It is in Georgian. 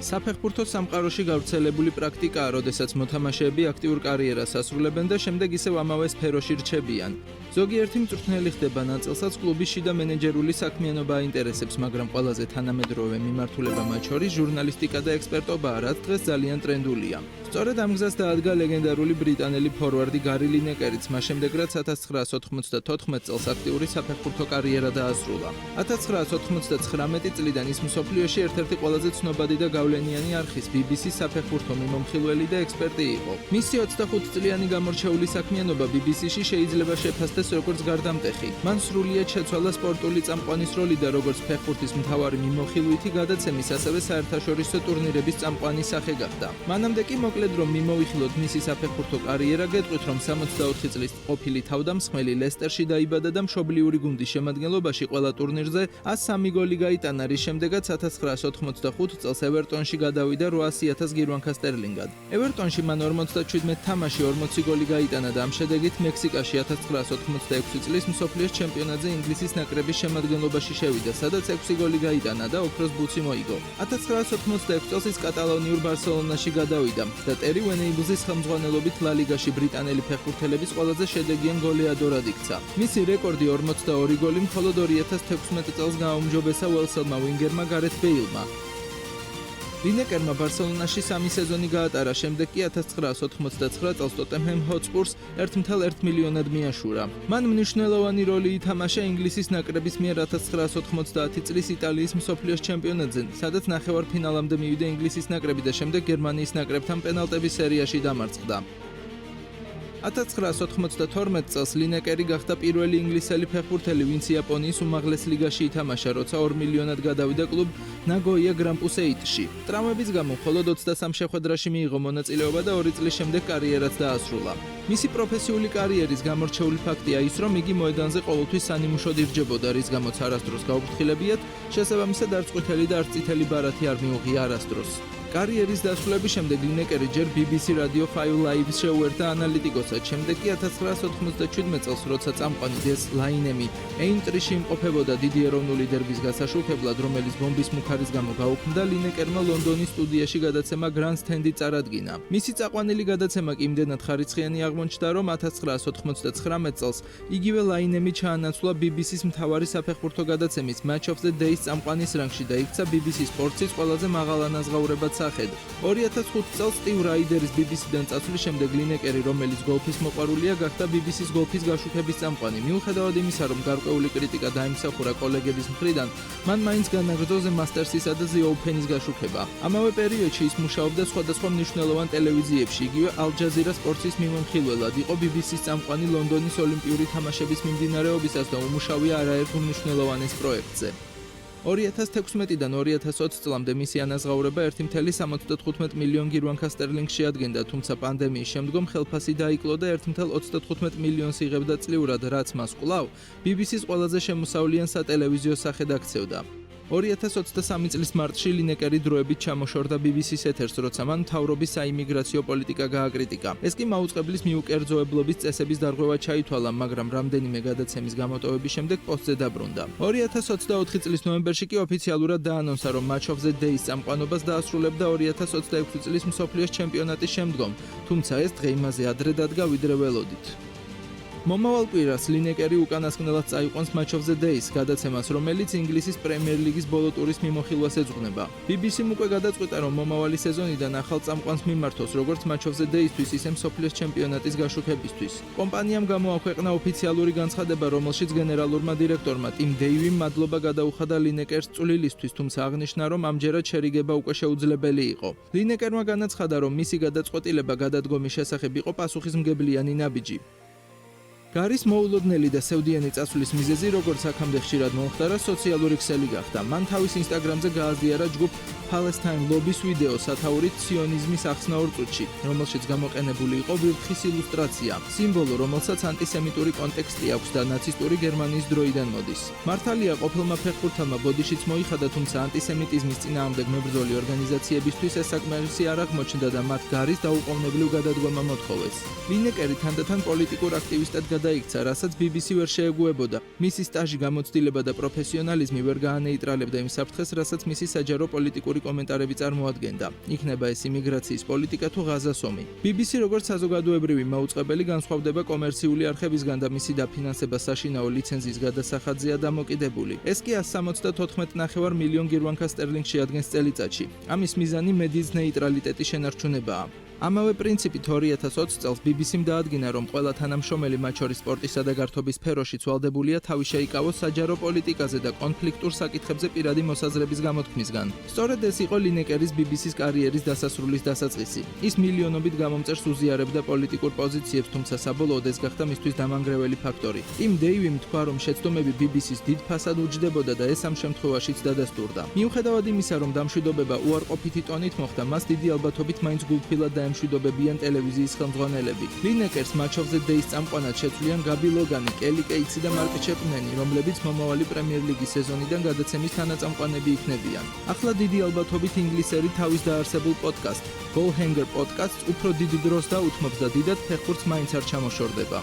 საფეხბურთო სამყაროში გავრცელებული პრაქტიკაა, როდესაც მოთამაშეები აქტიურ კარიერას ასრულებენ და შემდეგ ისევ ამავე სფეროში რჩებიან. ზოგიერთი მწვრთნელი ხდება ნაწილსაც კლუბის შიდა მენეჯერული საქმიანობა აინტერესებს, მაგრამ ყველაზე თანამედროვე მიმართულება მათ შორის ჟურნალისტიკა და ექსპერტობაა, რაც დღეს ძალიან ტრენდულია. სწორედ ამ გზას დაადგა ლეგენდარული ბრიტანელი ფორვარდი გარი ლინეკერიც, მას შემდეგ რაც 1994 წელს აქტიური საფეხბურთო კარიერა დაასრულა. 1999 წლიდან ის მსოფლიოში ერთ-ერთი ყველაზე ცნობადი და გავლენიანი არხის BBC-ს საფეხბურთო მიმომხილველი და ექსპერტი იყო. მისი 25 წლიანი გამორჩეული საქმიანობა BBC-ში შეიძლება შეფასდეს როგორც გარდამტეხი. მან სრულიად შეცვალა სპორტული წამყვანის როლი და როგორც ფეხბურთის მთავარი მიმოხილვითი გადაცემის, ასევე საერთაშორისო ტურნირების წამყვანი სახე გახდა. მანამდე კი მოკლედ რომ მიმოვიხილოთ მისი საფეხბურთო კარიერა, გეტყვით რომ 64 წლის ყოფილი თავდამსხმელი ლესტერში დაიბადა და მშობლიური გუნდის შემადგენლობაში ყველა ტურნირზე 103 გოლი გაიტანა, რის შემდეგაც 1985 წელს ევერტონში გადავიდა 800,000 გირვანქა სტერლინგად. ევერტონში მან 57 თამაში 40 გოლი გაიტანა და ამ შედეგით მექსიკაში 1986 წლის მსოფლიოს ჩემპიონატზე ინგლისის ნაკრების შემადგენლობაში შევიდა, სადაც 6 გოლი გაიტანა და ოქროს ბუცი მოიგო. 1986 წელს ის კატალონიურ ბარსელონაში გადავიდა და ტერი უენეიბლზის ხელმძღვანელობით ლა ლიგაში ბრიტანელი ფეხბურთელების ყველაზე შედეგიან გოლეადორად იქცა. მისი რეკორდი 42 გოლი მხოლოდ 2016 წელს გააუმჯობესა უელსელმა ვინგერმა გარეთ ბეილმა. ლინეკერმა ბარსელონაში 3 სეზონი გაატარა, შემდეგ კი 1989 წელს ტოტენჰემ ჰოტსპურს 1,1 მილიონად მიაშურა. მან მნიშვნელოვანი როლი ითამაშა ინგლისის ნაკრების მიერ 1990 წლის იტალიის მსოფლიოს ჩემპიონატზე, სადაც ნახევარფინალამდე მივიდა ინგლისის ნაკრები და შემდეგ გერმანიის ნაკრებთან პენალტების სერიაში დამარცხდა. 1992 წელს ლინეკერი გახდა პირველი ინგლისელი ფეხბურთელი, ვინც იაპონიის უმაღლეს ლიგაში ითამაშა, როცა 2 მილიონად გადავიდა კლუბ ნაგოია გრამპუს 8-ში. ტრამვების გამო მხოლოდ 23 შეხვედრაში მიიღო მონაწილეობა და 2 წლის შემდეგ კარიერაც დაასრულა. მისი პროფესიული კარიერის გამორჩეული ფაქტია ის, რომ იგი მოედანზე ყოველთვის სანიმუშოდ ირჯებოდა, რის გამოც არასდროს გაუფრთხილებიათ, შესაბამისად არც ყვითელი და არც წითელი ბარათი არ მიუღია არასდროს. კარიერის დასრულების შემდეგ ლინეკერი ჯერ BBC Radio 5 Live-ს შეუერთდა ანალიტიკოსად, შემდეგ კი 1997 წელს, როცა წამყვანი დეს ლაინემი ეინტრიში იმყოფებოდა დიდი ეროვნული დერბის გასაშუქებლად, რომელიც ბომბის მუქარის გამო გაუქმდა, ლინეკერმა ლონდონის სტუდიაში გადაცემა Grand Stand-ი წარადგინა. მისი წაყვანილი გადაცემა კი იმდენად ხარისხიანი აღმოჩნდა, რომ 1999 წელს იგივე ლაინემი ჩაანაცვლა BBC-ს მთავარი საფეხბურთო გადაცემის Match of the Day-ს წამყვანის რანგში და იქცა BBC სპორტის ყველაზე მაღალანაზღაურებად სახედ. 2005 წელს სტივ რაიდერის BBC-დან წასვლის შემდეგ ლინეკერი, რომელიც გოლფის მოყვარულია, გახდა BBC-ს გოლფის გაშუქების წამყვანი. მიუხედავად იმისა, რომ გარკვეული კრიტიკა დაიმსახურა კოლეგების მხრიდან, მან მაინც განაგრძო The Masters-ისა და The Open-ის გაშუქება. ამავე პერიოდში ის მუშაობდა სხვადასხვა მნიშვნელოვან ტელევიზიებში, იგივე ალ-ჯაზირას სპორტის მიმომხილველად, იყო BBC-ს წამყვანი ლონდონის ოლიმპიური თამაშების მიმდინარეობისას და უმუშავია არაერთ უმნიშვნელოვანეს პროექტზე. 2016-დან 2020 წლამდე მისი ანაზღაურება 1,75 მილიონ გირვანქა სტერლინგს შეადგენდა, თუმცა პანდემიის შემდგომ ხელფასი დაიკლო და 1,35 მილიონს იღებდა წლიურად, რაც მას კვლავ BBC-ს ყველაზე შემოსავლიან სატელევიზიო სახედ აქცევდა. 2023 წლის მარტში ლინეკერი დროებით ჩამოშორდა BBC-ს ეთერს, როცა მან მთავრობის საიმიგრაციო პოლიტიკა გააკრიტიკა. ეს კი მაუწყებლის მიუკერძოებლობის წესების დარღვევა ჩაითვალა, მაგრამ რამდენიმე გადაცემის გამოტოვების შემდეგ პოსტზე დაბრუნდა. 2024 წლის ნოემბერში კი ოფიციალურად დაანონსა, რომ Match of the Day-ს წამყვანობას დაასრულებდა 2026 წლის მსოფლიოს ჩემპიონატის შემდგომ, თუმცა ეს დღე იმაზე ადრე დადგა, ვიდრე ველოდით. მომავალ კვირას ლინეკერი უკანასკნელად წაიყვანს Match of the Day-ს გადაცემას, რომელიც ინგლისის პრემიერ ლიგის ბოლო ტურის მიმოხილვას ეძღვნება. BBC-მ უკვე გადაწყვიტა, რომ მომავალი სეზონიდან ახალ წამყვანს მიმართოს, როგორც Match of the Day-ისთვის, ისე მსოფლიოს ჩემპიონატის გაშუქებისთვის. კომპანიამ გამოაქვეყნა ოფიციალური განცხადება, რომელშიც გენერალურმა დირექტორმა ტიმ დეივიმ მადლობა გადაუხადა ლინეკერს წვლილისთვის, თუმცა აღნიშნა, რომ ამჯერად შერიგება უკვე შეუძლებელი იყო. ლინეკერმა განაცხადა, რომ მისი გადაწყვეტილება გადადგომის შესახებ იყო პასუხისმგებლიანი ნაბიჯი. გარის მოულოდნელი და სევდიანი წასვლის მიზეზი, როგორც აქამდე ხშირად მომხდარა, სოციალური ქსელი გახდა. მან თავის ინსტაგრამზე გააზიარა ჯგუფ Palestine Lobby-ს ვიდეო სათაურით სიონიზმის ახსნაურ წუთში, რომელშიც გამოყენებული იყო ვირთხის ილუსტრაცია, სიმბოლო, რომელსაც ანტისემიტური კონტექსტი აქვს და ნაცისტური გერმანიის დროიდან მოდის. მართალია, ყოფილმა ფეხბურთელმა ბოდიშიც მოიხადა, თუმცა ანტისემიტიზმის წინააღმდეგ მებრძოლი ორგანიზაციებისთვის ეს საკმარისი არ აღმოჩნდა და მათ გარის დაუყოვნებლივ გადადგომა მოთხოვეს. ლინეკერი თანდათან პოლიტიკურ აქტივისტად გადაიქცა, რასაც BBC ვერ შეეგუებოდა. მისი სტაჟი, გამოცდილება და პროფესიონალიზმი ვერ გაანეიტრალებდა იმ საფრთხეს, რასაც მისი საჯარო პოლიტიკური კომენტარები წარმოადგენდა. იქნება ეს იმიგრაციის პოლიტიკა თუ ღაზას ომი. BBC როგორც საზოგადოებრივი მაუწყებელი განსხვავდება კომერციული არხებისგან და მისი დაფინანსება საშინაო ლიცენზიის გადასახადზეა დამოკიდებული. ეს კი 174.5 მილიონ გირვანქა სტერლინგს შეადგენს წელიწადში. ამის მიზანი მედიის ნეიტრალიტეტის შენარჩუნებაა. ამავე პრინციპით 2020 წელს BBC-მ დაადგინა, რომ ყველა თანამშრომელი, მათ შორის სპორტისა და გართობის სფეროში ცვალდებულია თავი შეიკავოს საჯარო პოლიტიკაზე და კონფლიქტურ საკითხებზე პირადი მოსაზრების გამოთქმისგან. სწორედ ეს იყო ლინეკერის BBC-ს კარიერის დასასრულის დასაწყისი. ის მილიონობით გამომწერს უზიარებდა პოლიტიკურ პოზიციებს, თუმცა საბოლოოდ ეს გახდა მისთვის დამანგრეველი ფაქტორი. ტიმ დეივიმ თქვა, რომ შეცდომები BBC-ს დიდ ფასად უჯდებოდა და ეს ამ შემთხვევაშიც დადასტურდა. მიუხედავად იმისა, რომ დამშვიდობა უარყოფითი ტონით მოხდა, მას დიდი ალბათობით მაინც გულფრილად დაემშვიდობებიან ტელევიზიის ხელმძღვანელები. ლინეკერს Match of the Day-ს წამყვანად შეცვლიან გაბი ლოგანი, კელი კეიცი და მარკ ჩეპმენი, რომლებიც მომავალი პრემიერ ლიგის სეზონიდან გადაცემის თანაწამყვანები იქნებიან. ახლა დიდი ალბათობით ინგლისელი თავის დაარსებულ პოდკასტ Goalhanger Podcast-ს უფრო დიდ დროს დაუთმობს და დიდად ფეხბურთს მაინც არ ჩამოშორდება.